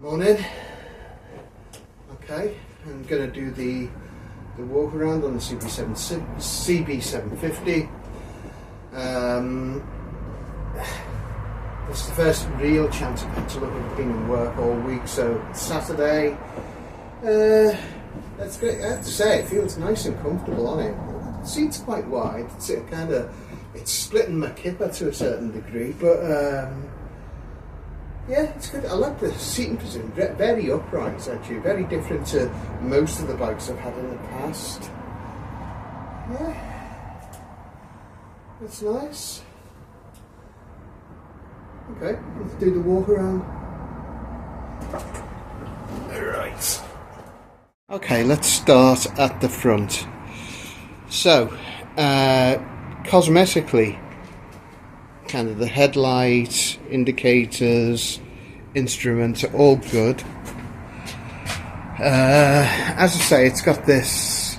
Morning. Okay, I'm going to do the walk around on the CB750. It's the first real chance I've had to look at being in work all week, so it's Saturday. That's great. I have to say, it feels nice and comfortable on it. The seat's quite wide. It's splitting my kipper to a certain degree, but yeah, it's good. I like the seating position. Very upright, actually. Very different to most of the bikes I've had in the past. Yeah, that's nice. Okay, let's do the walk around. Alright. Okay, let's start at the front. So, cosmetically, kind of the headlight, indicators, instruments are all good. As I say, it's got this,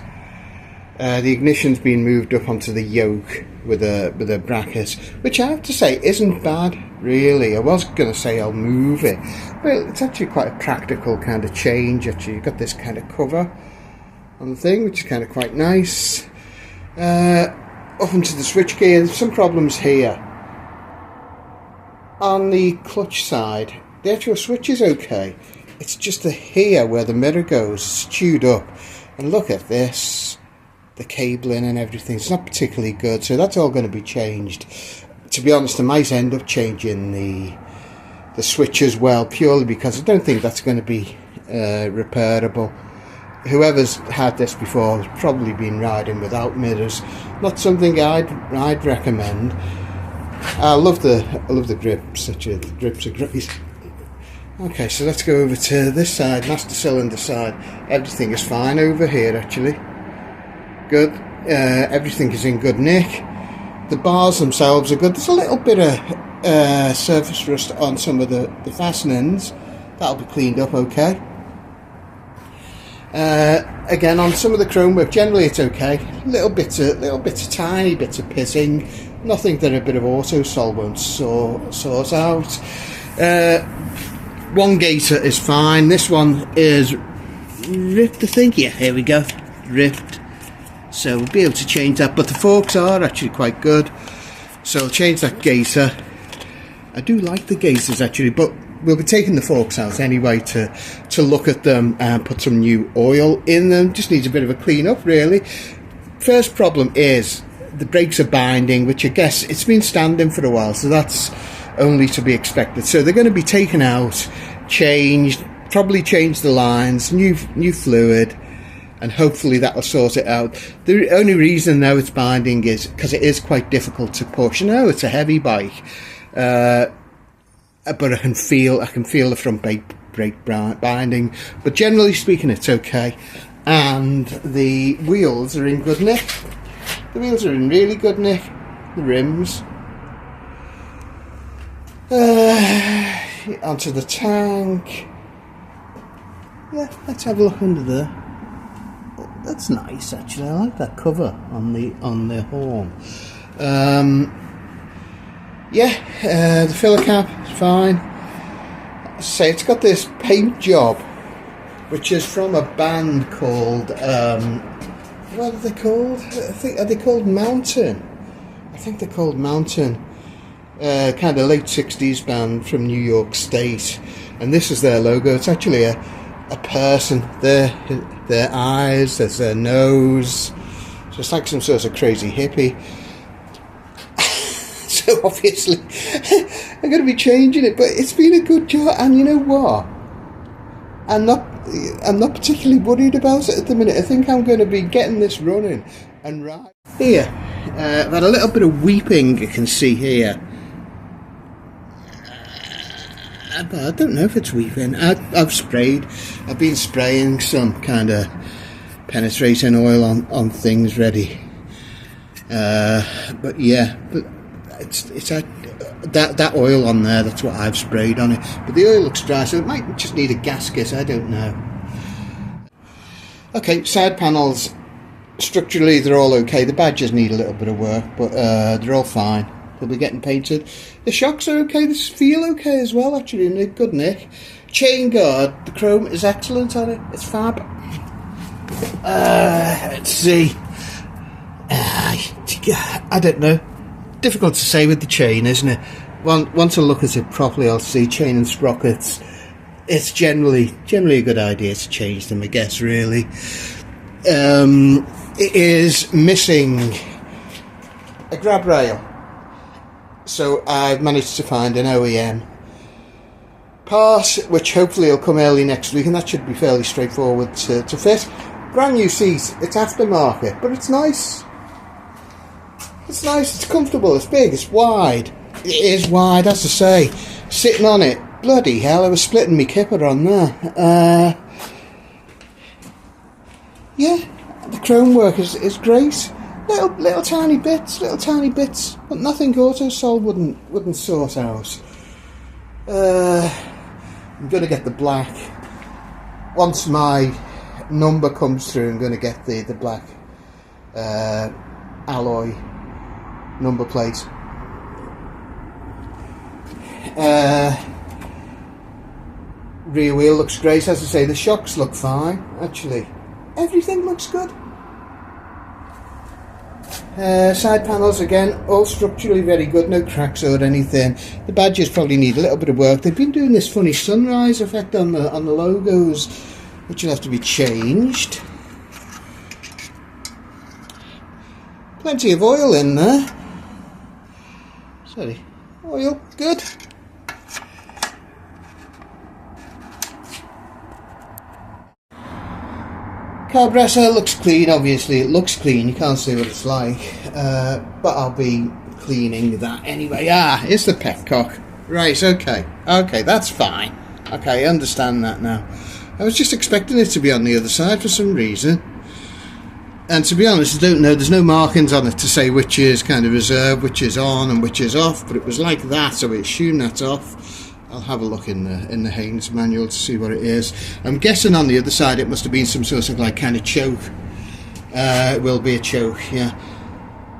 the ignition's been moved up onto the yoke with a bracket, which I have to say isn't bad, really. I was going to say I'll move it, but it's actually quite a practical kind of change. Actually, you've got this kind of cover on the thing, which is kind of quite nice. Up into the switchgear, there's some problems here. On the clutch side, the actual switch is okay. It's just here where the mirror goes, stewed up. And look at this, the cabling and everything. It's not particularly good, so that's all going to be changed. To be honest, I might end up changing the switch as well, purely because I don't think that's going to be repairable. Whoever's had this before has probably been riding without mirrors. Not something I'd recommend. I love the grips. Actually, the grips are great. Okay, so let's go over to this side, master cylinder side. Everything is fine over here, actually. Good. Everything is in good nick. The bars themselves are good. There's a little bit of surface rust on some of the fastenings. That'll be cleaned up okay. Again, on some of the chrome work, generally it's okay. Little bits of tiny bits of pitting. Nothing that a bit of auto-sol won't sort out. One gaiter is fine. This one is ripped, I think. Yeah, here we go. Ripped. So we'll be able to change that. But the forks are actually quite good. So I'll change that gaiter. I do like the gaiters actually, but we'll be taking the forks out anyway to look at them and put some new oil in them. Just needs a bit of a clean up, really. First problem is the brakes are binding, which I guess it's been standing for a while, so that's only to be expected. So they're going to be taken out, changed, probably change the lines, new fluid, and hopefully that'll sort it out. The only reason though it's binding is because it is quite difficult to push. I know it's a heavy bike, but I can feel the front brake binding. But generally speaking, it's okay. And the wheels are in good nick. The wheels are in really good nick. The rims. Onto the tank. Yeah, let's have a look under there. Oh, that's nice actually. I like that cover on the horn. Yeah, the filler cap is fine. As I say, it's got this paint job, which is from a band called what are they called? Are they called Mountain? I think they're called Mountain. Kind of late 60s band from New York State. And this is their logo. It's actually a person. Their eyes, there's their nose. So it's like some sort of crazy hippie. So obviously, I'm going to be changing it. But it's been a good job. And you know what? I'm not particularly worried about it at the minute. I think I'm going to be getting this running and right here. I've had a little bit of weeping, you can see here. But I don't know if it's weeping. I've been spraying some kind of penetrating oil on things ready. But yeah, but it's that oil on there. That's what I've sprayed on it. But the oil looks dry, so it might just need a gasket. I don't know. Okay, side panels. Structurally, they're all okay. The badges need a little bit of work, but they're all fine. They'll be getting painted. The shocks are okay. They feel okay as well, actually, in a good nick. chain guard, the chrome is excellent on it. It's fab. Let's see. I don't know. Difficult to say with the chain, isn't it? Once I look at it properly, I'll see chain and sprockets. It's generally a good idea to change them, I guess, really. It is missing a grab rail. So I've managed to find an OEM part, which hopefully will come early next week, and that should be fairly straightforward to fit. Brand new seat, it's aftermarket, but it's nice. It's nice, it's comfortable, it's big, it's wide. It is wide, as I say. Sitting on it, bloody hell, I was splitting my kipper on there. Yeah, the chrome work is great. Little tiny bits, but nothing AutoSol wouldn't sort out. I'm going to get the black. Once my number comes through, I'm going to get the black alloy number plate. Rear wheel looks great, as I say. The shocks look fine, actually. Everything looks good. Side panels, again, all structurally very good, no cracks or anything. The badges probably need a little bit of work. They've been doing this funny sunrise effect on the logos, which will have to be changed. Plenty of oil in there. Sorry, oil, good. Carburetor looks clean, obviously it looks clean, you can't see what it's like, but I'll be cleaning that anyway. It's the petcock. Right, okay, that's fine. Okay, I understand that now. I was just expecting it to be on the other side for some reason. And to be honest, I don't know, there's no markings on it to say which is kind of reserved, which is on and which is off, but it was like that, so I assume that's off. I'll have a look in the Haynes manual to see what it is. I'm guessing on the other side it must have been some sort of like kind of choke. It will be a choke, yeah.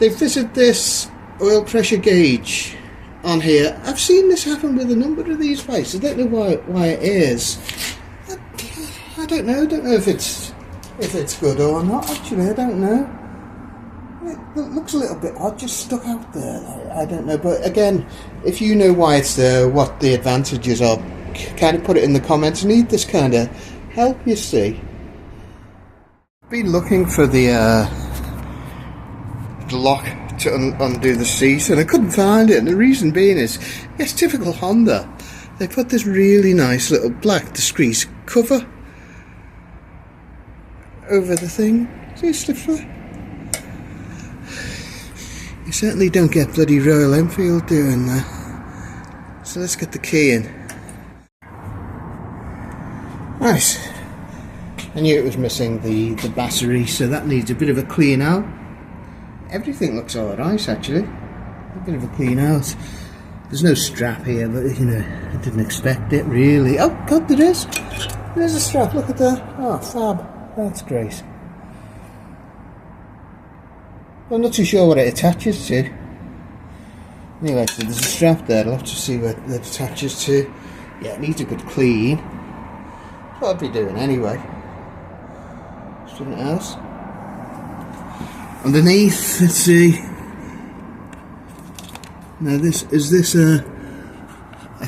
They've fitted this oil pressure gauge on here. I've seen this happen with a number of these bikes. I don't know why it is. I don't know. I don't know if it's good or not. Actually, I don't know. It looks a little bit odd, just stuck out there. I don't know, but again, if you know why it's there, what the advantages are, kind of put it in the comments. I need this kind of help, you see. Been looking for the lock to undo the seat, and I couldn't find it, and the reason being is, it's typical Honda. They put this really nice little black discreet cover over the thing. See, it slips through. You certainly don't get bloody Royal Enfield doing that. So let's get the key in. Nice. I knew it was missing the battery, so that needs a bit of a clean out. Everything looks alright actually. A bit of a clean out. There's no strap here, but you know, I didn't expect it really. Oh god, there is. There's a strap, look at that. Oh, fab. That's great. I'm not too sure what it attaches to. Anyway, so there's a strap there. I'll have to see what it attaches to. Yeah, it needs a good clean. That's what I'd be doing anyway. Something else. Underneath, let's see. Now is this a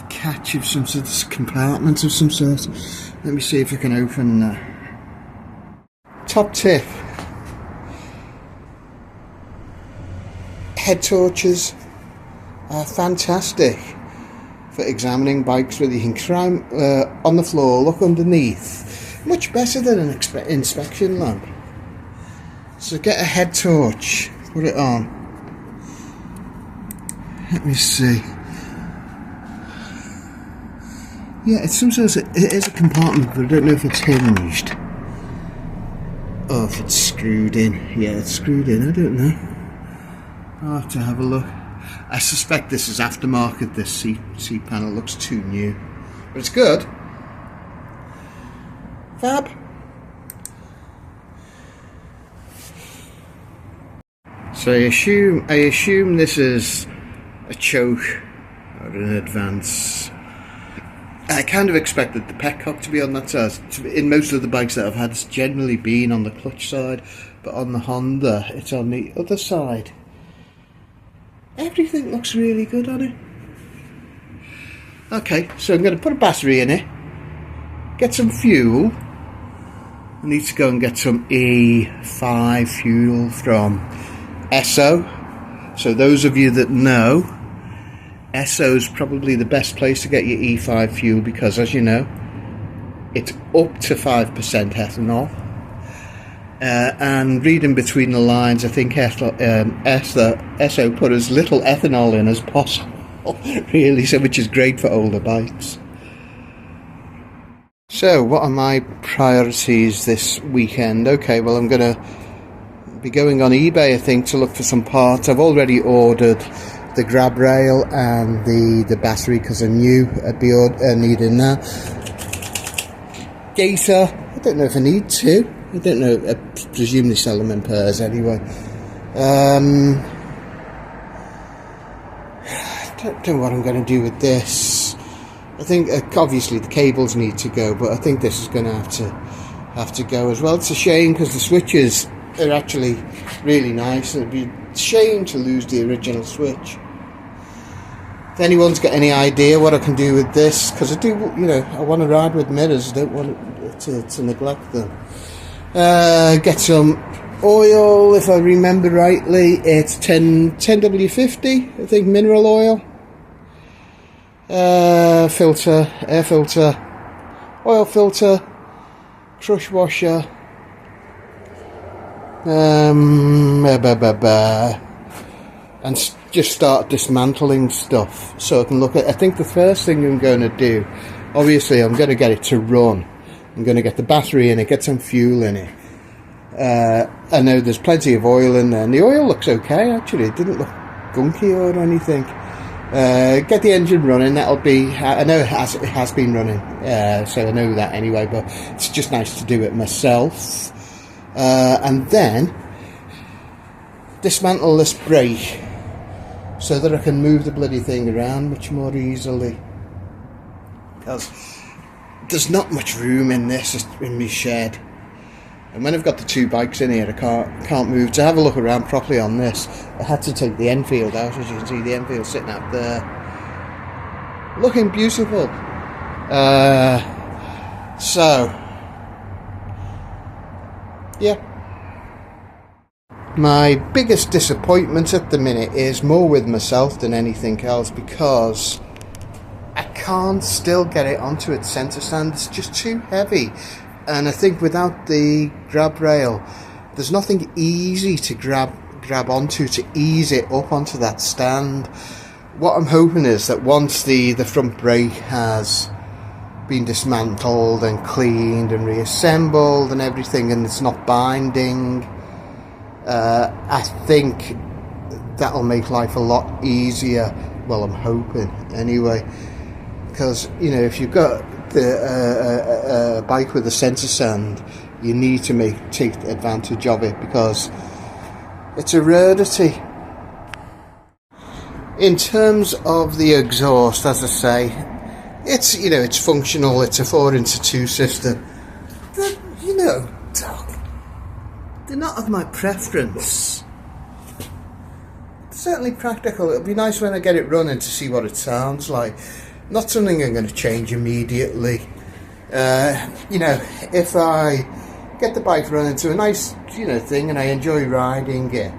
catch of some sort of compartment of some sort? Let me see if I can open top tip. Head torches are fantastic for examining bikes, where you can climb on the floor, look underneath. Much better than an inspection lamp. So get a head torch, put it on. Let me see. Yeah, it's some sort of, it is a compartment, but I don't know if it's hinged or if it's screwed in. Yeah, it's screwed in, I don't know. I'll have to have a look. I suspect this is aftermarket. This seat panel looks too new, but it's good. Fab. So I assume this is a choke or an advance. I kind of expected the petcock to be on that side. In most of the bikes that I've had, it's generally been on the clutch side, but on the Honda, it's on the other side. Everything looks really good on it. Okay, so I'm going to put a battery in it, get some fuel. I need to go and get some E5 fuel from Esso. So those of you that know, Esso's probably the best place to get your E5 fuel, because as you know, it's up to 5% ethanol. And reading between the lines, I think Esso put as little ethanol in as possible, really, so which is great for older bikes. So, what are my priorities this weekend? Okay, well, I'm going to be going on eBay, I think, to look for some parts. I've already ordered the grab rail and the battery because I knew I'd be needing that. Gator, I don't know if I need to. I don't know, I presume they sell them in pairs anyway. I don't know what I'm going to do with this. I think obviously the cables need to go, but I think this is going to have to go as well. It's a shame because the switches are actually really nice, and it'd be a shame to lose the original switch. If anyone's got any idea what I can do with this, because I do, you know, I want to ride with mirrors, I don't want to neglect them. Get some oil, if I remember rightly, it's 10W50, I think, mineral oil. Filter, air filter, oil filter, crush washer, and just start dismantling stuff so I can look at. I think the first thing I'm going to do, obviously I'm going to get it to run. I'm going to get the battery in it, get some fuel in it. I know there's plenty of oil in there, and the oil looks okay actually, it didn't look gunky or anything. Get the engine running, that'll be, I know it has been running, so I know that anyway, but it's just nice to do it myself. And then dismantle this brake so that I can move the bloody thing around much more easily, because there's not much room in this, in my shed, and when I've got the two bikes in here I can't move. To have a look around properly on this, I had to take the Enfield out. As you can see, the Enfield sitting out there looking beautiful. So yeah, my biggest disappointment at the minute is more with myself than anything else, because I can't still get it onto its centre stand. It's just too heavy, and I think without the grab rail there's nothing easy to grab onto to ease it up onto that stand. What I'm hoping is that once the front brake has been dismantled and cleaned and reassembled and everything, and it's not binding, I think that'll make life a lot easier. Well, I'm hoping anyway, because you know, if you've got the bike with a centre stand, you need to take advantage of it, because it's a rarity. In terms of the exhaust, as I say, it's, you know, it's functional. It's a 4x2 system. You know, they're not of my preference. Certainly practical. It'll be nice when I get it running to see what it sounds like. Not something I'm going to change immediately. You know, if I get the bike running to a nice, you know, thing, and I enjoy riding it,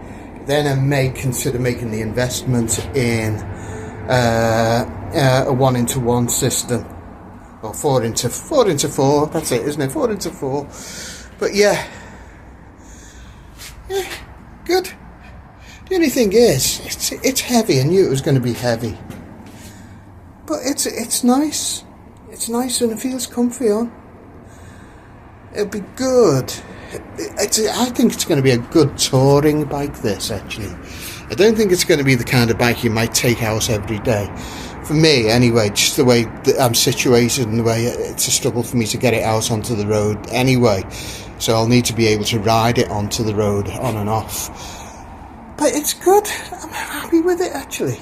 then I may consider making the investment in a 1x1 system, or 4x4. That's it, isn't it? 4x4. But yeah, good. The only thing is, it's heavy. I knew it was going to be heavy, but it's nice. It's nice and it feels comfy on. It'll be good. I think it's going to be a good touring bike, this, actually. I don't think it's going to be the kind of bike you might take out every day. For me, anyway, just the way that I'm situated and the way it's a struggle for me to get it out onto the road anyway. So I'll need to be able to ride it onto the road on and off. But it's good. I'm happy with it, actually.